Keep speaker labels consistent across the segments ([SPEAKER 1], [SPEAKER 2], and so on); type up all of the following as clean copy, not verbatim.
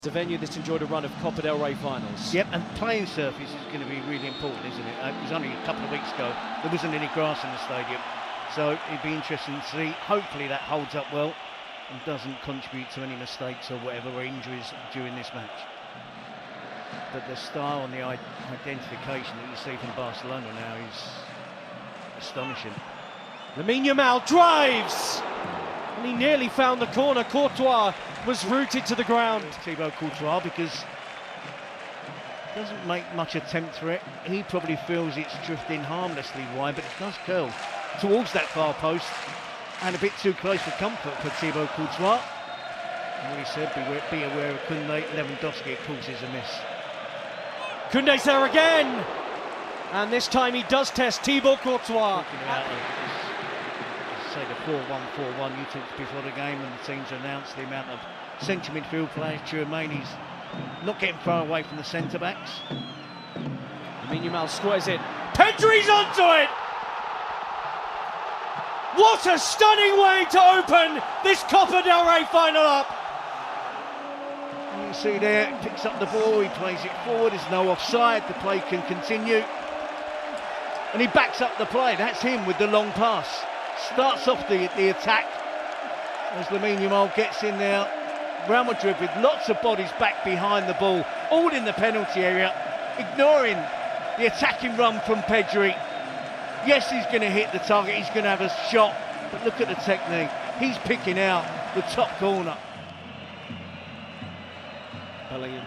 [SPEAKER 1] It's a venue that's enjoyed a run of Copa del Rey finals.
[SPEAKER 2] Yep, and playing surface is going to be really important, isn't it? It was only a couple of weeks ago, there wasn't any grass in the stadium. So it'd be interesting to see. Hopefully that holds up well and doesn't contribute to any mistakes or whatever, or injuries during this match. But the style and the identification that you see from Barcelona now is astonishing.
[SPEAKER 1] Lamine Yamal drives! And he nearly found the corner. Courtois was rooted to the ground.
[SPEAKER 2] Thibaut Courtois, because he doesn't make much attempt for it. He probably feels it's drifting harmlessly wide, but it does curl towards that far post and a bit too close for comfort for Thibaut Courtois. And what he said, be aware of Koundé. Lewandowski, of course, is a miss.
[SPEAKER 1] Koundé's there again! And this time he does test Thibaut Courtois.
[SPEAKER 2] Say the 4-1-4-1 you talked before the game, and the teams announced the amount of central midfield players. Tchouaméni's not getting far away from the centre-backs.
[SPEAKER 1] Lamine Yamal squares it. Pedri's onto it! What a stunning way to open this Copa del Rey final up!
[SPEAKER 2] You can see there, picks up the ball, he plays it forward, there's no offside, the play can continue. And he backs up the play, that's him with the long pass. Starts off the attack as Lamine Yamal gets in there. Real Madrid with lots of bodies back behind the ball, all in the penalty area, ignoring the attacking run from Pedri. Yes, he's going to hit the target, he's going to have a shot, but look at the technique. He's picking out the top corner.
[SPEAKER 1] Bellingham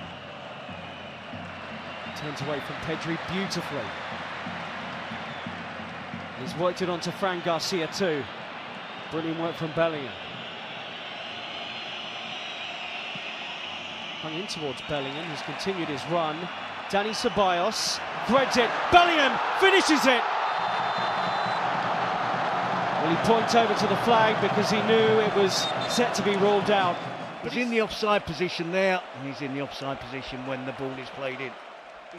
[SPEAKER 1] turns away from Pedri beautifully. He's worked it onto Fran Garcia too. Brilliant work from Bellingham. Hung in towards Bellingham, who's continued his run. Dani Ceballos threads it. Bellingham finishes it. Well, he points over to the flag because he knew it was set to be ruled out.
[SPEAKER 2] He's in the offside position there, and he's in the offside position when the ball is played in.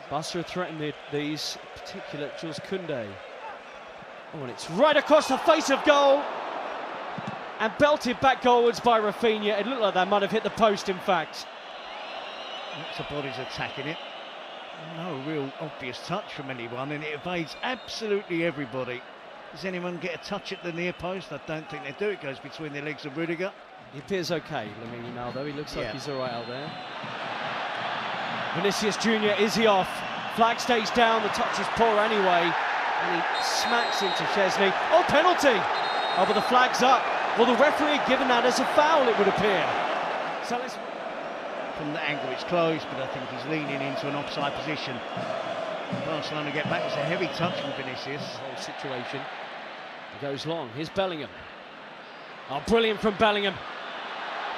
[SPEAKER 1] Barca threatened these, particular Jules Koundé. Oh, and it's right across the face of goal and belted back goalwards by Rafinha. It looked like that might have hit the post, in fact.
[SPEAKER 2] Lots of bodies attacking it. No real obvious touch from anyone, and it evades absolutely everybody. Does anyone get a touch at the near post? I don't think they do. It goes between the legs of Rudiger.
[SPEAKER 1] He appears okay, Lamine Yamal, though. He looks like he's all right out there. Vinicius Junior, is he off? Flag stays down, the touch is poor anyway. And he smacks into Szczesny. Oh, penalty! Oh, but the flag's up. Well, the referee had given that as a foul, it would appear. So let's...
[SPEAKER 2] From the angle, it's close, but I think he's leaning into an offside position. Barcelona get back. It's a heavy touch from Vinicius.
[SPEAKER 1] The whole situation goes long. Here's Bellingham. Oh, brilliant from Bellingham.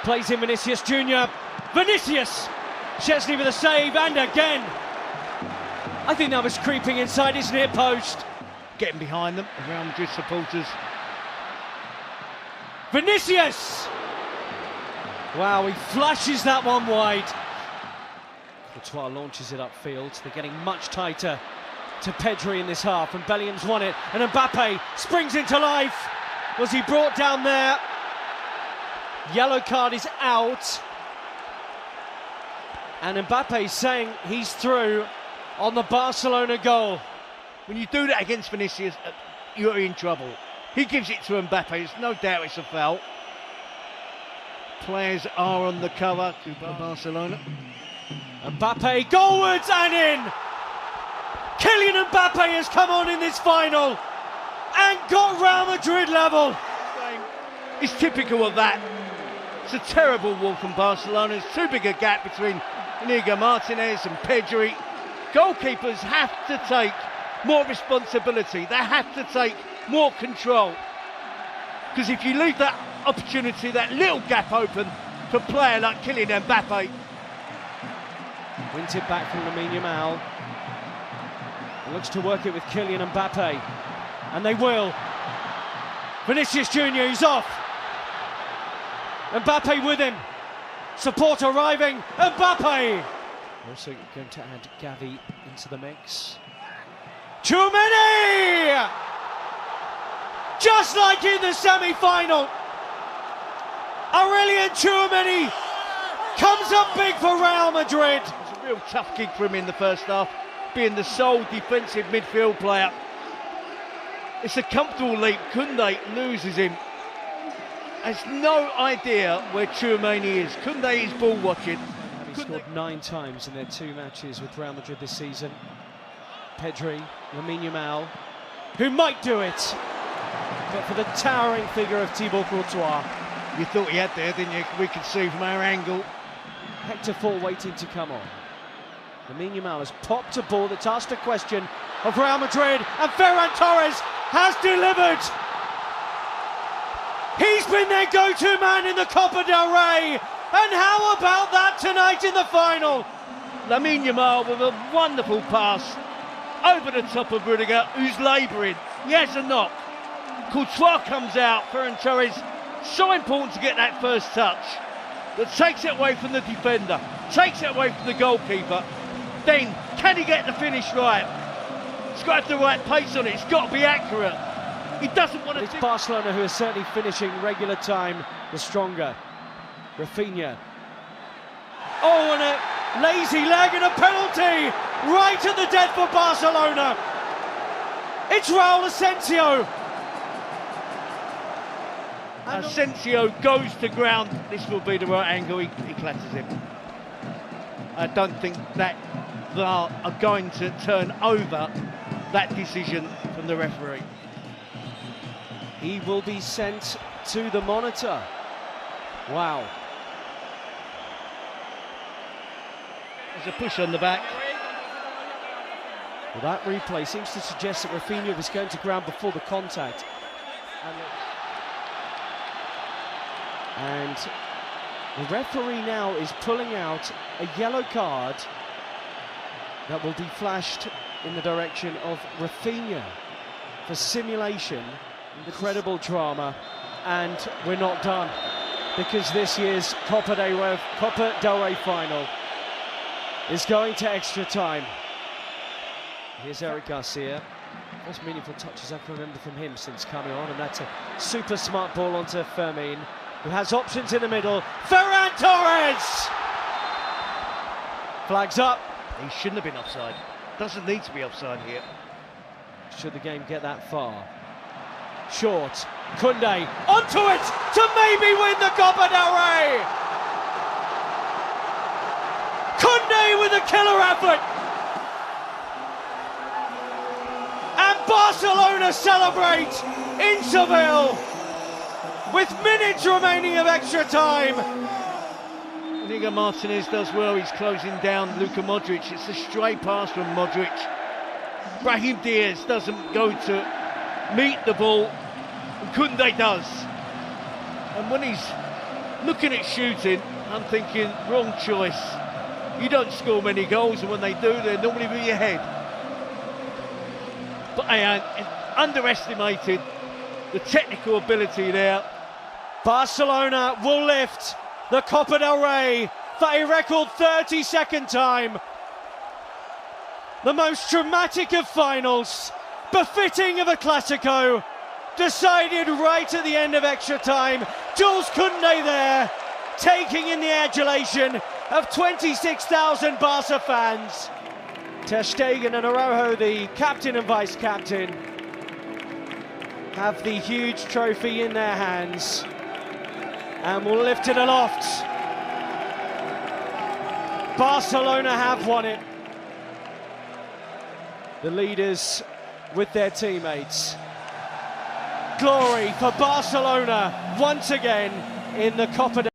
[SPEAKER 1] Plays in Vinicius Junior. Vinicius! Szczesny with a save, and again. I think that was creeping inside his near post.
[SPEAKER 2] Getting behind them, the Real Madrid supporters.
[SPEAKER 1] Vinicius! Wow, he flashes that one wide. Courtois launches it upfield. They're getting much tighter to Pedri in this half, and Bellingham's won it. And Mbappe springs into life. Was he brought down there? Yellow card is out. And Mbappe saying he's through on the Barcelona goal.
[SPEAKER 2] When you do that against Vinicius, you're in trouble. He gives it to Mbappe, there's no doubt it's a foul. Players are on the cover for Barcelona.
[SPEAKER 1] Mbappe goalwards and in! Kylian Mbappe has come on in this final and got Real Madrid level.
[SPEAKER 2] It's typical of that. It's a terrible walk from Barcelona. There's too big a gap between Inigo Martinez and Pedri. Goalkeepers have to take more responsibility. They have to take more control. Because if you leave that opportunity, that little gap open for a player like Kylian Mbappe.
[SPEAKER 1] Wins it back from Lamine Yamal. Looks to work it with Kylian Mbappe. And they will. Vinicius Junior, he's off. Mbappe with him. Support arriving. Mbappe! Also going to add Gavi into the mix. Tchouaméni! Just like in the semi-final. Aurelien Tchouaméni comes up big for Real Madrid.
[SPEAKER 2] It's a real tough gig for him in the first half, being the sole defensive midfield player. It's a comfortable leap. Koundé loses him. Has no idea where Tchouaméni is. Koundé is ball watching.
[SPEAKER 1] He scored 9 times in their 2 matches with Real Madrid this season. Pedri, Lamine Yamal, who might do it, but for the towering figure of Thibaut Courtois.
[SPEAKER 2] You thought he had there, didn't you? We could see from our angle.
[SPEAKER 1] Hector Fall waiting to come on. Lamine Yamal has popped a ball that's asked a question of Real Madrid, and Ferran Torres has delivered. He's been their go-to man in the Copa del Rey, and how about that tonight in the final?
[SPEAKER 2] Lamine Yamal with a wonderful pass over the top of Rudiger, who's labouring. He has a knock. Courtois comes out. Ferran Torres, so important to get that first touch, but takes it away from the defender, takes it away from the goalkeeper. Then, can he get the finish right? It's got to have the right pace on it, it's got to be accurate. He doesn't want to...
[SPEAKER 1] It's Barcelona who are certainly finishing regular time the stronger. Rafinha. Oh, and a lazy leg and a penalty right at the death for Barcelona. It's Raul Asensio.
[SPEAKER 2] Asensio goes to ground. This will be the right angle. He clatters him. I don't think that VAR are going to turn over that decision from the referee.
[SPEAKER 1] He will be sent to the monitor. Wow.
[SPEAKER 2] There's a push on the back.
[SPEAKER 1] Well, that replay seems to suggest that Rafinha was going to ground before the contact. And the referee now is pulling out a yellow card that will be flashed in the direction of Rafinha for simulation. Incredible drama, and we're not done, because this year's Copa del Rey final is going to extra time. Here's Eric Garcia. Most meaningful touches I can remember from him since coming on, and that's a super smart ball onto Fermin, who has options in the middle. Ferran Torres! Flags up.
[SPEAKER 2] He shouldn't have been offside. Doesn't need to be offside here.
[SPEAKER 1] Should the game get that far? Short, Koundé onto it to maybe win the Copa del Rey. Koundé with a killer effort, and Barcelona celebrate in Seville with minutes remaining of extra time.
[SPEAKER 2] Inigo Martinez does well. He's closing down Luka Modric. It's a stray pass from Modric. Brahim Diaz doesn't go to meet the ball, and Koundé does. And when he's looking at shooting, I'm thinking, wrong choice. You don't score many goals, and when they do, they're normally with your head. But I underestimated the technical ability there.
[SPEAKER 1] Barcelona will lift the Copa del Rey for a record 32nd time. The most dramatic of finals, befitting of a Clásico, decided right at the end of extra time. Jules Koundé there, taking in the adulation of 26,000 Barca fans. Ter Stegen and Araujo, the captain and vice-captain, have the huge trophy in their hands and will lift it aloft. Barcelona have won it. The leaders with their teammates. Glory for Barcelona once again in the Copa del Rey.